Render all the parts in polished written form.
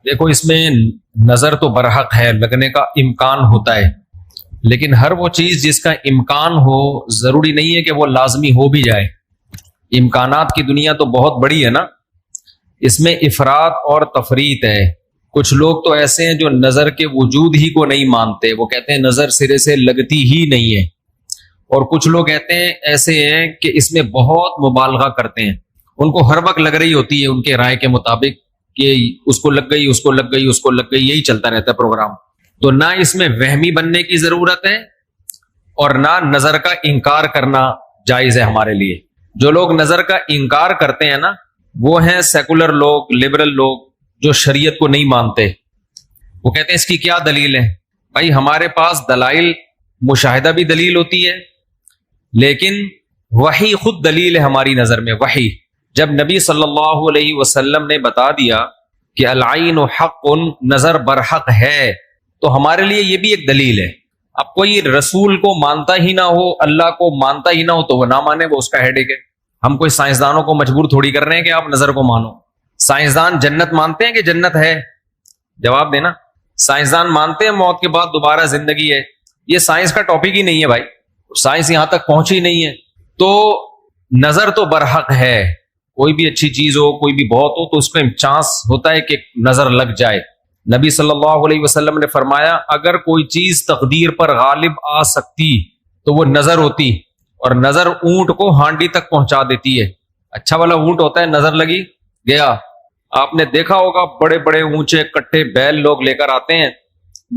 دیکھو اس میں نظر تو برحق ہے، لگنے کا امکان ہوتا ہے، لیکن ہر وہ چیز جس کا امکان ہو ضروری نہیں ہے کہ وہ لازمی ہو بھی جائے۔ امکانات کی دنیا تو بہت بڑی ہے نا، اس میں افراط اور تفریط ہے۔ کچھ لوگ تو ایسے ہیں جو نظر کے وجود ہی کو نہیں مانتے، وہ کہتے ہیں نظر سرے سے لگتی ہی نہیں ہے، اور کچھ لوگ کہتے ہیں ایسے ہیں کہ اس میں بہت مبالغہ کرتے ہیں، ان کو ہر وقت لگ رہی ہوتی ہے ان کے رائے کے مطابق کہ اس کو لگ گئی، اس کو لگ گئی، اس کو لگ گئی، یہی چلتا رہتا ہے پروگرام۔ تو نہ اس میں وہمی بننے کی ضرورت ہے اور نہ نظر کا انکار کرنا جائز ہے ہمارے لیے۔ جو لوگ نظر کا انکار کرتے ہیں نا، وہ ہیں سیکولر لوگ، لبرل لوگ، جو شریعت کو نہیں مانتے۔ وہ کہتے ہیں اس کی کیا دلیل ہے؟ بھائی ہمارے پاس دلائل، مشاہدہ بھی دلیل ہوتی ہے، لیکن وحی خود دلیل ہے ہماری نظر میں۔ وحی جب نبی صلی اللہ علیہ وسلم نے بتا دیا کہ العین حق، نظر برحق ہے، تو ہمارے لیے یہ بھی ایک دلیل ہے۔ اب کوئی رسول کو مانتا ہی نہ ہو، اللہ کو مانتا ہی نہ ہو، تو وہ نہ مانے، وہ اس کا ہیڈیک ہے۔ ہم کوئی سائنسدانوں کو مجبور تھوڑی کر رہے ہیں کہ آپ نظر کو مانو۔ سائنسدان جنت مانتے ہیں کہ جنت ہے؟ جواب دینا۔ سائنسدان مانتے ہیں موت کے بعد دوبارہ زندگی ہے؟ یہ سائنس کا ٹاپک ہی نہیں ہے بھائی، سائنس یہاں تک پہنچی نہیں ہے۔ تو نظر تو برحق ہے، کوئی بھی اچھی چیز ہو، کوئی بھی بہت ہو، تو اس میں چانس ہوتا ہے کہ نظر لگ جائے۔ نبی صلی اللہ علیہ وسلم نے فرمایا اگر کوئی چیز تقدیر پر غالب آ سکتی تو وہ نظر ہوتی، اور نظر اونٹ کو ہانڈی تک پہنچا دیتی ہے۔ اچھا والا اونٹ ہوتا ہے، نظر لگی گیا۔ آپ نے دیکھا ہوگا بڑے بڑے اونچے کٹے بیل لوگ لے کر آتے ہیں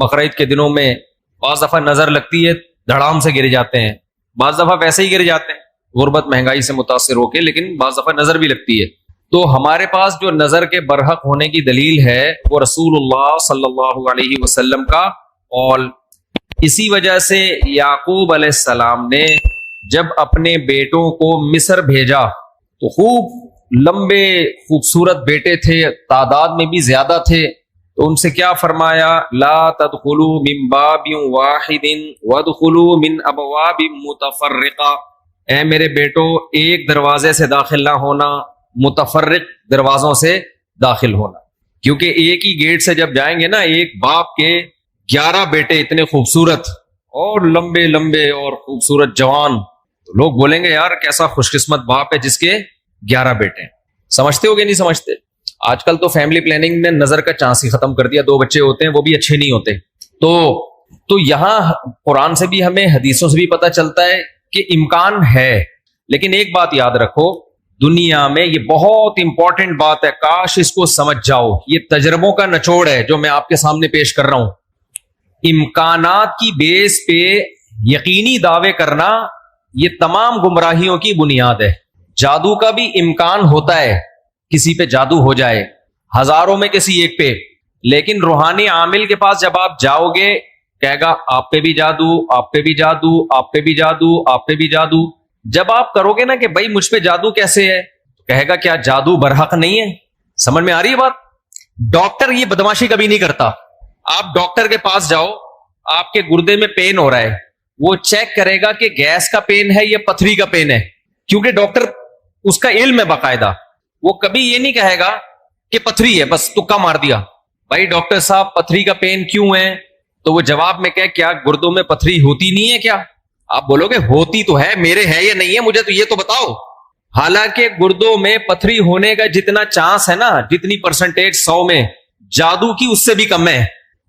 بقرعید کے دنوں میں، بعض دفعہ نظر لگتی ہے دھڑام سے گر جاتے ہیں، بعض دفعہ ویسے ہی گر جاتے ہیں غربت مہنگائی سے متاثر ہو کے، لیکن بعض دفعہ نظر بھی لگتی ہے۔ تو ہمارے پاس جو نظر کے برحق ہونے کی دلیل ہے وہ رسول اللہ صلی اللہ علیہ وسلم کا قول۔ اسی وجہ سے یعقوب علیہ السلام نے جب اپنے بیٹوں کو مصر بھیجا تو خوب لمبے خوبصورت بیٹے تھے، تعداد میں بھی زیادہ تھے، تو ان سے کیا فرمایا؟ لا تدخلوا من باب واحد وادخلوا من ابواب متفرقہ۔ اے میرے بیٹو، ایک دروازے سے داخل نہ ہونا، متفرق دروازوں سے داخل ہونا، کیونکہ ایک ہی گیٹ سے جب جائیں گے نا، ایک باپ کے 11 بیٹے اتنے خوبصورت اور لمبے لمبے اور خوبصورت جوان، تو لوگ بولیں گے یار کیسا خوش قسمت باپ ہے جس کے 11 بیٹے ہیں۔ سمجھتے ہو کہ نہیں سمجھتے؟ آج کل تو فیملی پلاننگ نے نظر کا چانس ہی ختم کر دیا، 2 بچے ہوتے ہیں وہ بھی اچھے نہیں ہوتے۔ تو یہاں قرآن سے بھی ہمیں، حدیثوں سے بھی پتہ چلتا ہے کہ امکان ہے، لیکن ایک بات یاد رکھو، دنیا میں یہ بہت امپورٹنٹ بات ہے، کاش اس کو سمجھ جاؤ، یہ تجربوں کا نچوڑ ہے جو میں آپ کے سامنے پیش کر رہا ہوں۔ امکانات کی بیس پہ یقینی دعوے کرنا یہ تمام گمراہیوں کی بنیاد ہے۔ جادو کا بھی امکان ہوتا ہے، کسی پہ جادو ہو جائے، ہزاروں میں کسی ایک پہ، لیکن روحانی عامل کے پاس جب آپ جاؤ گے کہے گا آپ پہ بھی جادو، آپ پہ بھی جادو، آپ پہ بھی جادو، آپ پہ بھی جادو۔ جب آپ کرو گے نا کہ بھائی مجھ پہ جادو کیسے ہے، کہے گا کیا جادو برحق نہیں ہے؟ سمجھ میں آ رہی ہے بات؟ ڈاکٹر یہ بدماشی کبھی نہیں کرتا۔ آپ ڈاکٹر کے پاس جاؤ، آپ کے گردے میں پین ہو رہا ہے، وہ چیک کرے گا کہ گیس کا پین ہے یا پتھری کا پین ہے، کیونکہ ڈاکٹر اس کا علم ہے باقاعدہ۔ وہ کبھی یہ نہیں کہے گا کہ پتھری ہے بس تکا مار دیا، بھائی ڈاکٹر صاحب پتھری کا پین کیوں ہے؟ تو وہ جواب میں کہے کیا گردوں میں پتھری ہوتی نہیں ہے کیا؟ آپ بولو گے ہوتی تو ہے، میرے ہے یا نہیں ہے، مجھے تو یہ تو بتاؤ۔ حالانکہ گردوں میں پتھری ہونے کا جتنا چانس ہے نا، جتنی پرسنٹیج 100 میں، جادو کی اس سے بھی کم ہے،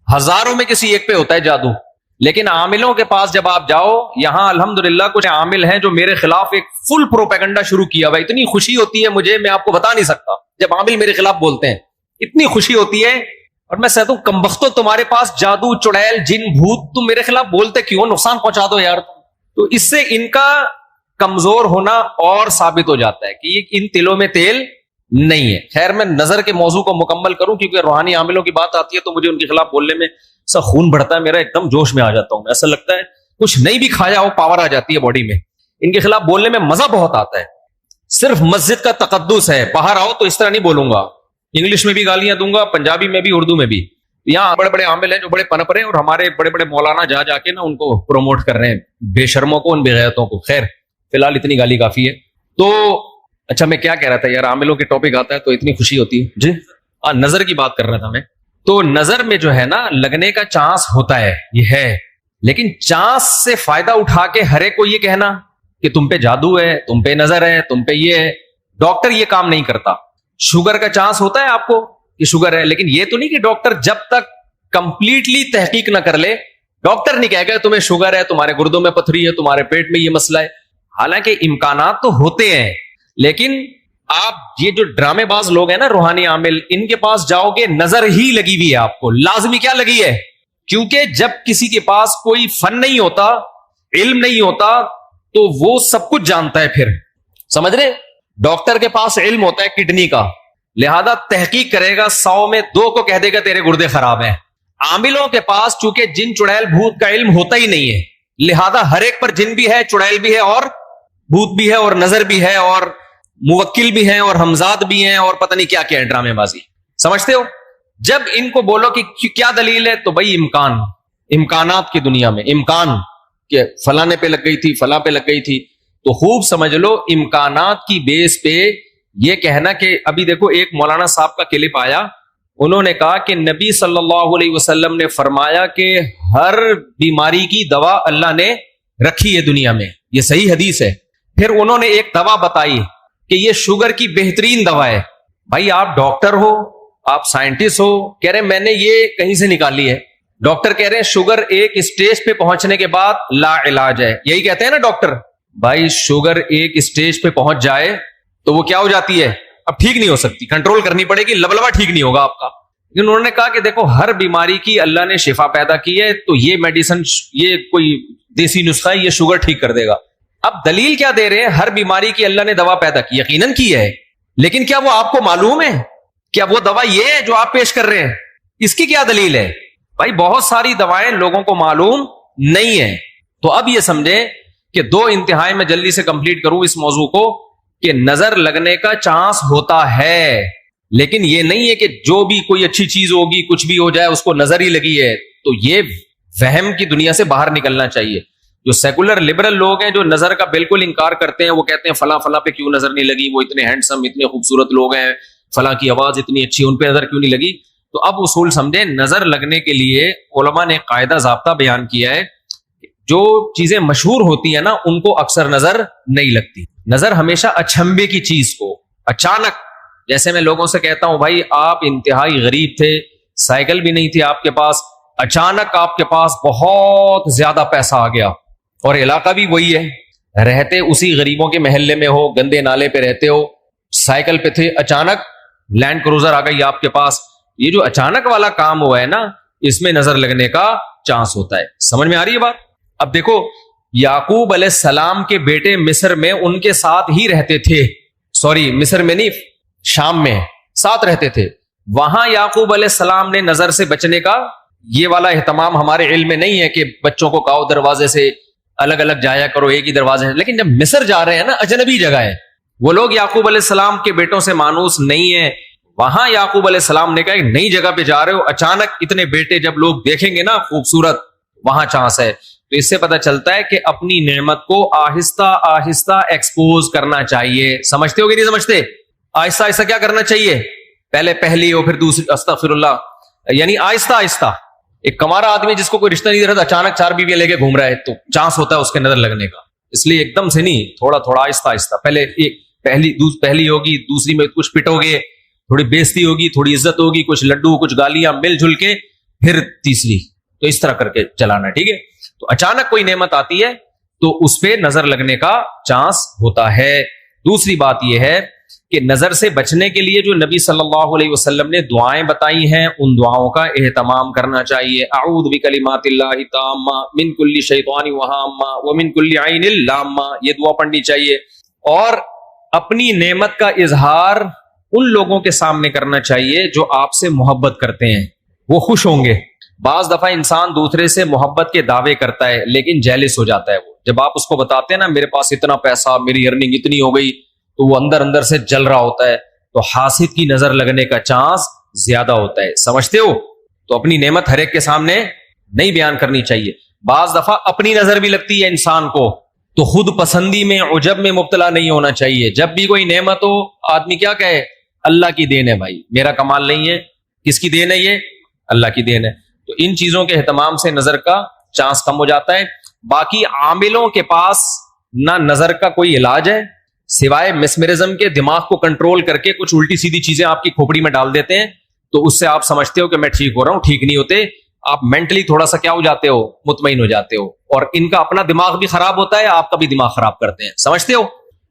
ہزاروں میں کسی ایک پہ ہوتا ہے جادو۔ لیکن عاملوں کے پاس جب آپ جاؤ، یہاں الحمدللہ کچھ عامل ہیں جو میرے خلاف ایک فل پروپیگنڈا شروع کیا ہوا، اتنی خوشی ہوتی ہے مجھے، میں آپ کو بتا نہیں سکتا، جب عامل میرے خلاف بولتے ہیں اتنی خوشی ہوتی ہے، اور میں کہتا ہوں کمبختو تمہارے پاس جادو، چڑیل، جن، بھوت، تم میرے خلاف بولتے کیوں؟ نقصان پہنچا دو یار۔ تو اس سے ان کا کمزور ہونا اور ثابت ہو جاتا ہے کہ یہ ان تلوں میں تیل نہیں ہے۔ خیر میں نظر کے موضوع کو مکمل کروں، کیونکہ روحانی عاملوں کی بات آتی ہے تو مجھے ان کے خلاف بولنے میں سا خون بڑھتا ہے میرا، ایک دم جوش میں آ جاتا ہوں، ایسا لگتا ہے کچھ نہیں بھی کھایا ہو پاور آ جاتی ہے باڈی میں۔ ان کے خلاف بولنے میں مزہ بہت آتا ہے، صرف مسجد کا تقدس ہے، باہر آؤ تو اس طرح نہیں بولوں گا، انگلش میں بھی گالیاں دوں گا، پنجابی میں بھی، اردو میں بھی۔ یہاں بڑے بڑے عامل ہیں جو بڑے پنپ رہے ہیں، اور ہمارے بڑے بڑے مولانا جا جا کے نا ان کو پروموٹ کر رہے ہیں، بے شرموں کو، ان بے غیرتوں کو۔ خیر فی الحال اتنی گالی کافی ہے۔ تو اچھا میں کیا کہہ رہا تھا یار، عاملوں کے ٹاپک آتا ہے تو اتنی خوشی ہوتی ہے جی۔ نظر کی بات کر رہا تھا میں۔ تو نظر میں جو ہے نا لگنے کا چانس ہوتا ہے، یہ ہے، لیکن چانس سے فائدہ اٹھا کے ہر ایک کو یہ کہنا کہ تم پہ جادو ہے، تم پہ نظر ہے، تم پہ یہ ہے، ڈاکٹر یہ کام نہیں کرتا. شوگر کا چانس ہوتا ہے آپ کو کہ شوگر ہے، لیکن یہ تو نہیں کہ ڈاکٹر جب تک کمپلیٹلی تحقیق نہ کر لے ڈاکٹر نہیں کہے گا تمہیں شوگر ہے، تمہارے گردوں میں پتھری ہے، تمہارے پیٹ میں یہ مسئلہ ہے. حالانکہ امکانات تو ہوتے ہیں، لیکن آپ یہ جو ڈرامے باز لوگ ہیں نا روحانی عامل، ان کے پاس جاؤ گے نظر ہی لگی ہوئی ہے آپ کو، لازمی کیا لگی ہے؟ کیونکہ جب کسی کے پاس کوئی فن نہیں ہوتا، علم نہیں ہوتا، تو وہ سب کچھ جانتا ہے. پھر سمجھ رہے، ڈاکٹر کے پاس علم ہوتا ہے کڈنی کا، لہذا تحقیق کرے گا، 100 میں 2 کو کہہ دے گا تیرے گردے خراب ہیں. عاملوں کے پاس چونکہ جن چڑیل بھوت کا علم ہوتا ہی نہیں ہے، لہذا ہر ایک پر جن بھی ہے، چڑیل بھی ہے، اور بھوت بھی ہے، اور نظر بھی ہے، اور موکل بھی ہیں، اور حمزات بھی ہیں، اور پتہ نہیں کیا کیا ہے ڈرامے بازی. سمجھتے ہو؟ جب ان کو بولو کہ کیا دلیل ہے، تو بھائی امکانات کی دنیا میں امکان کہ فلانے پہ لگ گئی تھی، فلاں پہ لگ گئی تھی، تو خوب سمجھ لو امکانات کی بیس پہ یہ کہنا کہ ابھی دیکھو ایک مولانا صاحب کا کلپ آیا، انہوں نے کہا کہ نبی صلی اللہ علیہ وسلم نے فرمایا کہ ہر بیماری کی دوا اللہ نے رکھی ہے دنیا میں، یہ صحیح حدیث ہے. پھر انہوں نے ایک دوا بتائی کہ یہ شوگر کی بہترین دوا ہے. بھائی آپ ڈاکٹر ہو، آپ سائنٹسٹ ہو، کہہ رہے میں نے یہ کہیں سے نکالی ہے. ڈاکٹر کہہ رہے ہیں شوگر ایک اسٹیج پہ پہنچنے کے بعد لا علاج ہے، یہی کہتے ہیں نا ڈاکٹر. بھائی شوگر ایک اسٹیج پہ پہنچ جائے تو وہ کیا ہو جاتی ہے، اب ٹھیک نہیں ہو سکتی، کنٹرول کرنی پڑے گی، لبلبا ٹھیک نہیں ہوگا آپ کا. لیکن انہوں نے کہا کہ دیکھو ہر بیماری کی اللہ نے شفا پیدا کی ہے، تو یہ میڈیسن، یہ کوئی دیسی نسخہ ہے، یہ شوگر ٹھیک کر دے گا. اب دلیل کیا دے رہے ہیں؟ ہر بیماری کی اللہ نے دوا پیدا کی، یقیناً کی ہے، لیکن کیا وہ آپ کو معلوم ہے؟ کیا وہ دوا یہ ہے جو آپ پیش کر رہے ہیں؟ اس کی کیا دلیل ہے؟ بھائی بہت ساری دوائیں لوگوں کو معلوم نہیں ہے. تو اب یہ سمجھیں کہ 2 انتہائی میں جلدی سے کمپلیٹ کروں اس موضوع کو، کہ نظر لگنے کا چانس ہوتا ہے، لیکن یہ نہیں ہے کہ جو بھی کوئی اچھی چیز ہوگی کچھ بھی ہو جائے اس کو نظر ہی لگی ہے. تو یہ وہم کی دنیا سے باہر نکلنا چاہیے. جو سیکولر لبرل لوگ ہیں جو نظر کا بالکل انکار کرتے ہیں، وہ کہتے ہیں فلاں فلاں پہ کیوں نظر نہیں لگی، وہ اتنے ہینڈسم اتنے خوبصورت لوگ ہیں، فلاں کی آواز اتنی اچھی، ان پہ نظر کیوں نہیں لگی. تو اب اصول سمجھیں، نظر لگنے کے لیے علماء نے قاعدہ ضابطہ بیان کیا ہے، جو چیزیں مشہور ہوتی ہیں نا ان کو اکثر نظر نہیں لگتی. نظر ہمیشہ اچھمبے کی چیز کو، اچانک، جیسے میں لوگوں سے کہتا ہوں بھائی آپ انتہائی غریب تھے، سائیکل بھی نہیں تھی آپ کے پاس، اچانک آپ کے پاس بہت زیادہ پیسہ آ گیا، اور علاقہ بھی وہی ہے، رہتے اسی غریبوں کے محلے میں ہو، گندے نالے پہ رہتے ہو، سائیکل پہ تھے، اچانک لینڈ کروزر آ گئی آپ کے پاس. یہ جو اچانک والا کام ہوا ہے نا، اس میں نظر لگنے کا چانس ہوتا ہے. سمجھ میں آ رہی ہے بات؟ اب دیکھو یعقوب علیہ السلام کے بیٹے مصر میں ان کے ساتھ ہی رہتے تھے، سوری مصر میں نہیں، شام میں ساتھ رہتے تھے. وہاں یعقوب علیہ السلام نے نظر سے بچنے کا یہ والا اہتمام ہمارے علم میں نہیں ہے کہ بچوں کو کہو دروازے سے الگ الگ جایا کرو، ایک ہی دروازے. لیکن جب مصر جا رہے ہیں نا، اجنبی جگہ ہے، وہ لوگ یعقوب علیہ السلام کے بیٹوں سے مانوس نہیں ہے. وہاں یعقوب علیہ السلام نے کہا ایک نئی جگہ پہ جا رہے ہو، اچانک اتنے بیٹے جب لوگ دیکھیں گے نا خوبصورت، وہاں چانس ہے. تو اس سے پتہ چلتا ہے کہ اپنی نعمت کو آہستہ آہستہ ایکسپوز کرنا چاہیے. سمجھتے ہو کہ نہیں سمجھتے؟ آہستہ آہستہ کیا کرنا چاہیے؟ پہلے پہلی ہو پھر دوسری، استغفر اللہ، یعنی آہستہ آہستہ. ایک کمارا آدمی جس کو کوئی رشتہ نہیں دے رہا، اچانک 4 بیویاں لے کے گھوم رہا ہے، تو چانس ہوتا ہے اس کے نظر لگنے کا. اس لیے ایک دم سے نہیں، تھوڑا تھوڑا آہستہ آہستہ. پہلے ایک پہلی ہوگی، دوسری میں کچھ پٹو گے، تھوڑی بےزتی ہوگی، تھوڑی عزت ہوگی، کچھ لڈو کچھ گالیاں مل جل کے، پھر تیسری. تو اس طرح کر کے چلانا، ٹھیک ہے؟ تو اچانک کوئی نعمت آتی ہے تو اس پہ نظر لگنے کا چانس ہوتا ہے. دوسری بات یہ ہے کہ نظر سے بچنے کے لیے جو نبی صلی اللہ علیہ وسلم نے دعائیں بتائی ہیں، ان دعاؤں کا اہتمام کرنا چاہیے. اعوذ بکلمات اللہ التامہ من کل شیطان وہامہ ومن کل عین لامہ، یہ دعا پڑھنی چاہیے. اور اپنی نعمت کا اظہار ان لوگوں کے سامنے کرنا چاہیے جو آپ سے محبت کرتے ہیں، وہ خوش ہوں گے. بعض دفعہ انسان دوسرے سے محبت کے دعوے کرتا ہے لیکن جیلس ہو جاتا ہے. وہ جب آپ اس کو بتاتے ہیں نا میرے پاس اتنا پیسہ، میری ارننگ اتنی ہو گئی، تو وہ اندر اندر سے جل رہا ہوتا ہے. تو حاسد کی نظر لگنے کا چانس زیادہ ہوتا ہے. سمجھتے ہو؟ تو اپنی نعمت ہر ایک کے سامنے نہیں بیان کرنی چاہیے. بعض دفعہ اپنی نظر بھی لگتی ہے انسان کو، تو خود پسندی میں، عجب میں مبتلا نہیں ہونا چاہیے. جب بھی کوئی نعمت ہو، آدمی کیا کہے؟ اللہ کی دین ہے بھائی، میرا کمال نہیں ہے. کس کی دین ہے یہ؟ اللہ کی دین ہے. تو ان چیزوں کے اہتمام سے نظر کا چانس کم ہو جاتا ہے. باقی عاملوں کے پاس نہ نظر کا کوئی علاج ہے سوائے مسمرزم کے. دماغ کو کنٹرول کر کے کچھ الٹی سیدھی چیزیں آپ کی کھوپڑی میں ڈال دیتے ہیں, تو اس سے آپ سمجھتے ہو کہ میں ٹھیک ہو رہا ہوں. ٹھیک نہیں ہوتے, آپ مینٹلی تھوڑا سا کیا ہو جاتے ہو, مطمئن ہو جاتے ہو, اور ان کا اپنا دماغ بھی خراب ہوتا ہے, آپ کا بھی دماغ خراب کرتے ہیں. سمجھتے ہو؟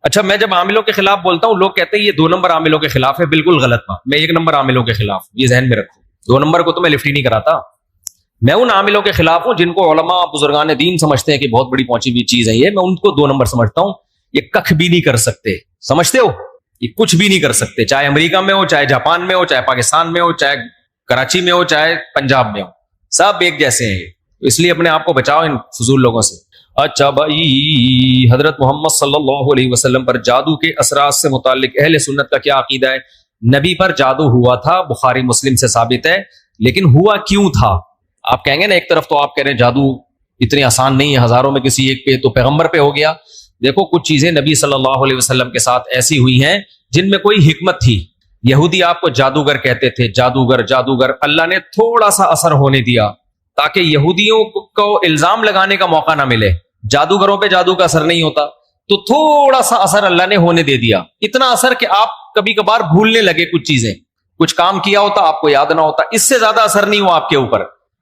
اچھا, میں جب عاملوں کے خلاف بولتا ہوں, لوگ کہتے ہیں یہ 2 نمبر عاملوں کے خلاف ہے. بالکل غلط بات. میں 1 نمبر عاملوں کے خلاف, یہ ذہن میں رکھو. 2 نمبر کو تو میں لفٹ ہی نہیں کراتا. میں ان عاملوں کے خلاف ہوں جن کو علماء بزرگان دین سمجھتے ہیں کہ بہت بڑی پہنچی ہوئی چیز ہے یہ. میں ان کو 2 نمبر سمجھتا ہوں. یہ کخ بھی نہیں کر سکتے. سمجھتے ہو؟ یہ کچھ بھی نہیں کر سکتے, چاہے امریکہ میں ہو, چاہے جاپان میں ہو, چاہے پاکستان میں ہو, چاہے کراچی میں ہو, چاہے پنجاب میں ہو, سب ایک جیسے ہیں. اس لیے اپنے آپ کو بچاؤ ان فضول لوگوں سے. اچھا بھائی, حضرت محمد صلی اللہ علیہ وسلم پر جادو کے اثرات سے متعلق اہل سنت کا کیا عقیدہ ہے؟ نبی پر جادو ہوا تھا, بخاری مسلم سے ثابت ہے, لیکن ہوا کیوں تھا؟ آپ کہیں گے نا, ایک طرف تو آپ کہہ رہے ہیں جادو اتنی آسان نہیں ہے, ہزاروں میں کسی ایک پہ, تو پیغمبر پہ ہو گیا. دیکھو, کچھ چیزیں نبی صلی اللہ علیہ وسلم کے ساتھ ایسی ہوئی ہیں جن میں کوئی حکمت تھی. یہودی آپ کو جادوگر کہتے تھے, جادوگر جادوگر. اللہ نے تھوڑا سا اثر ہونے دیا تاکہ یہودیوں کو الزام لگانے کا موقع نہ ملے. جادوگروں پہ جادو کا اثر نہیں ہوتا, تو تھوڑا سا اثر اللہ نے ہونے دے دیا. اتنا اثر کہ آپ کبھی کبھار بھولنے لگے کچھ چیزیں, کچھ کام کیا ہوتا آپ کو یاد نہ ہوتا. اس سے زیادہ اثر نہیں ہوا آپ کے اوپر.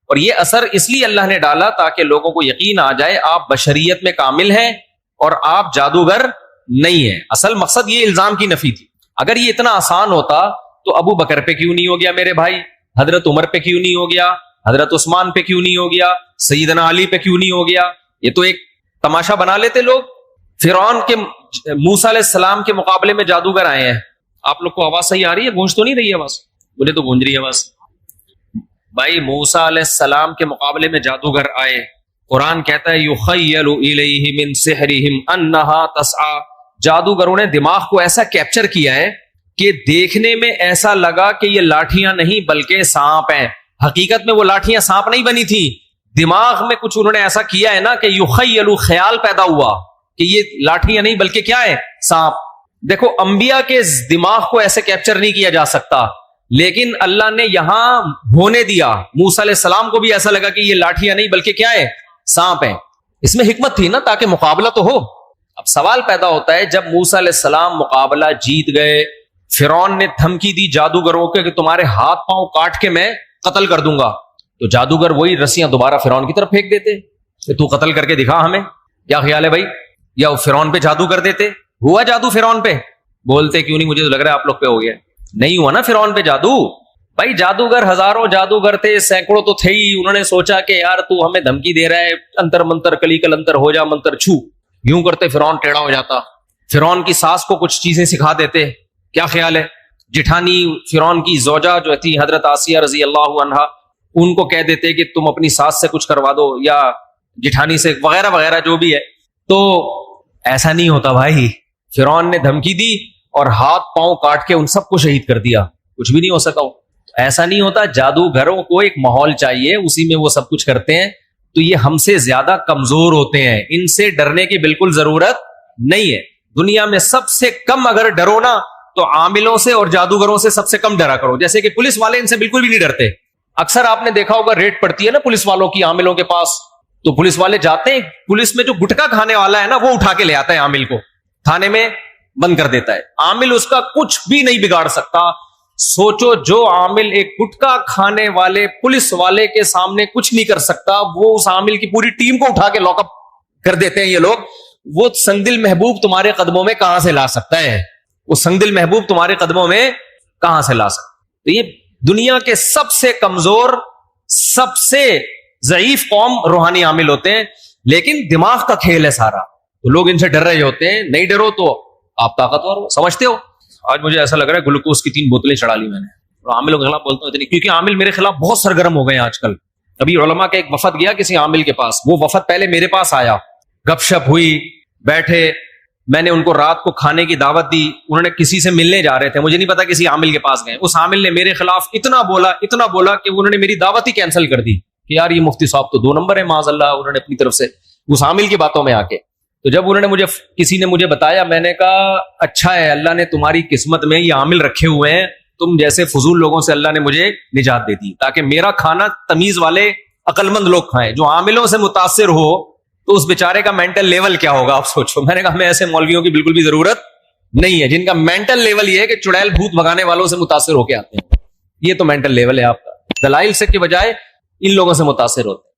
اور یہ اثر اس لیے اللہ نے ڈالا تاکہ لوگوں کو یقین آ جائے آپ بشریت میں کامل ہیں اور آپ جادوگر نہیں ہیں. اصل مقصد یہ الزام کی نفی تھی. اگر یہ اتنا آسان ہوتا تو ابو بکر پہ کیوں نہیں ہو گیا میرے بھائی, حضرت عمر پہ کیوں نہیں ہو گیا, حضرت عثمان پہ کیوں نہیں ہو گیا, سیدنا علی پہ کیوں نہیں ہو گیا؟ یہ تو ایک تماشا بنا لیتے لوگ. فرعون کے موسیٰ علیہ السلام کے مقابلے میں جادوگر آئے ہیں. آپ لوگ کو آواز صحیح آ رہی ہے؟ گونج تو نہیں رہی ہے آواز؟ مجھے تو گونج رہی ہے آواز. بھائی, موسیٰ علیہ السلام کے مقابلے میں جادوگر آئے. قرآن کہتا ہے یخیل الیہ من سحرہم انہا تسعی. جادوگروں نے دماغ کو ایسا کیپچر کیا ہے کہ دیکھنے میں ایسا لگا کہ یہ لاٹھیاں نہیں بلکہ سانپ ہیں. حقیقت میں وہ لاٹھیاں سانپ نہیں بنی تھی, دماغ میں کچھ انہوں نے ایسا کیا ہے نا کہ یخیل, خیال پیدا ہوا کہ یہ لاٹھیاں نہیں بلکہ کیا ہے, سانپ. دیکھو, انبیاء کے دماغ کو ایسے کیپچر نہیں کیا جا سکتا, لیکن اللہ نے یہاں ہونے دیا. موسیٰ علیہ السلام کو بھی ایسا لگا کہ یہ لاٹھیاں نہیں بلکہ کیا ہے, سانپ ہیں. اس میں حکمت تھی نا, تاکہ مقابلہ تو ہو. اب سوال پیدا ہوتا ہے, جب موسیٰ علیہ السلام مقابلہ جیت گئے, فرعون نے دھمکی دی جادوگروں کے کہ تمہارے ہاتھ پاؤں کاٹ کے میں قتل کر دوں گا, تو جادوگر وہی رسیاں دوبارہ فرعون کی طرف پھینک دیتے کہ تو قتل کر کے دکھا ہمیں. کیا خیال ہے بھائی؟ یا فرعون پہ جادو کر دیتے. ہوا جادو فرعون پہ؟ بولتے کیوں نہیں؟ مجھے تو لگ رہا ہے آپ لوگ پہ ہو گیا. نہیں ہوا نا فرعون پہ جادو. بھائی, جادوگر ہزاروں جادوگر تھے, سینکڑوں تو تھے ہی. انہوں نے سوچا کہ یار تو ہمیں دھمکی دے رہا ہے, انتر منتر کلی کل انتر ہو جا منتر چھو, یوں کرتے فرعون ٹیڑھا ہو جاتا. فرعون کی ساس کو کچھ چیزیں سکھا دیتے. کیا خیال ہے؟ جٹھانی فرعون کی زوجہ جو تھی حضرت آسیہ رضی اللہ عنہا, ان کو کہہ دیتے کہ تم اپنی ساس سے کچھ کروا دو یا جٹھانی سے, وغیرہ وغیرہ جو بھی ہے. تو ایسا نہیں ہوتا بھائی. فرعون نے دھمکی دی اور ہاتھ پاؤں کاٹ کے ان سب کو شہید کر دیا. کچھ بھی نہیں ہو سکا. ایسا نہیں ہوتا. جادوگروں کو ایک ماحول چاہیے, اسی میں وہ سب کچھ کرتے ہیں. تو یہ ہم سے زیادہ کمزور ہوتے ہیں, ان سے ڈرنے کی بالکل ضرورت نہیں ہے. دنیا میں سب سے کم اگر ڈرو نا تو عاملوں سے اور جادوگروں سے سب سے کم ڈرا کرو. جیسے کہ پولیس والے ان سے بالکل بھی نہیں ڈرتے. اکثر آپ نے دیکھا ہوگا ریڈ پڑتی ہے نا پولیس والوں کی عاملوں کے پاس, تو پولیس والے جاتے ہیں, پولیس میں جو گٹکا کھانے والا ہے نا وہ اٹھا کے لے آتا ہے عامل کو, تھانے میں بند کر دیتا ہے. عامل اس کا کچھ بھی نہیں بگاڑ سکتا. سوچو, جو عامل ایک گٹکا کھانے والے پولیس والے کے سامنے کچھ نہیں کر سکتا, وہ اس عامل کی پوری ٹیم کو اٹھا کے لاک اپ کر دیتے ہیں یہ لوگ. وہ سنگدل محبوب تمہارے قدموں میں کہاں سے لا سکتا ہے؟ وہ سنگدل محبوب تمہارے قدموں میں کہاں سے لا سکتا؟ تو یہ دنیا کے سب سے کمزور, سب سے ضعیف قوم روحانی عامل ہوتے ہیں, لیکن دماغ کا کھیل ہے سارا. تو لوگ ان سے ڈر رہے ہوتے ہیں. نہیں ڈرو تو آپ طاقتور ہو. سمجھتے ہو؟ آج مجھے ایسا لگ رہا ہے گلوکوز کی 3 بوتلیں چڑھا لی میں نے. اور عاملوں کے خلاف بولتا ہوں اتنی, کیونکہ عامل میرے خلاف بہت سرگرم ہو گئے ہیں آج کل. ابھی علماء کا ایک وفد گیا کسی عامل کے پاس, وہ وفد پہلے میرے پاس آیا, گپ شپ ہوئی, بیٹھے, میں نے ان کو رات کو کھانے کی دعوت دی. انہوں نے کسی سے ملنے جا رہے تھے, مجھے نہیں پتا کسی عامل کے پاس گئے. اس عامل نے میرے خلاف اتنا بولا کہ انہوں نے میری دعوت ہی کینسل کر دی کہ یار یہ مفتی صاحب تو 2 نمبر ہے معاذ اللہ. انہوں نے اپنی طرف سے اس عامل کی باتوں میں آ کے, تو جب انہوں نے کسی نے مجھے بتایا, میں نے کہا اچھا ہے اللہ نے تمہاری قسمت میں یہ عامل رکھے ہوئے ہیں, تم جیسے فضول لوگوں سے اللہ نے مجھے نجات دے دی تاکہ میرا کھانا تمیز والے عقل مند لوگ کھائیں. جو عاملوں سے متاثر ہو تو اس بیچارے کا مینٹل لیول کیا ہوگا آپ سوچو. میں نے کہا ہمیں ایسے مولویوں کی بالکل بھی ضرورت نہیں ہے جن کا مینٹل لیول یہ ہے کہ چڑیل بھوت بھگانے والوں سے متاثر ہو کے آتے ہیں. یہ تو مینٹل لیول ہے آپ کا. دلائل سے کے بجائے ان لوگوں سے متاثر ہوتے ہیں.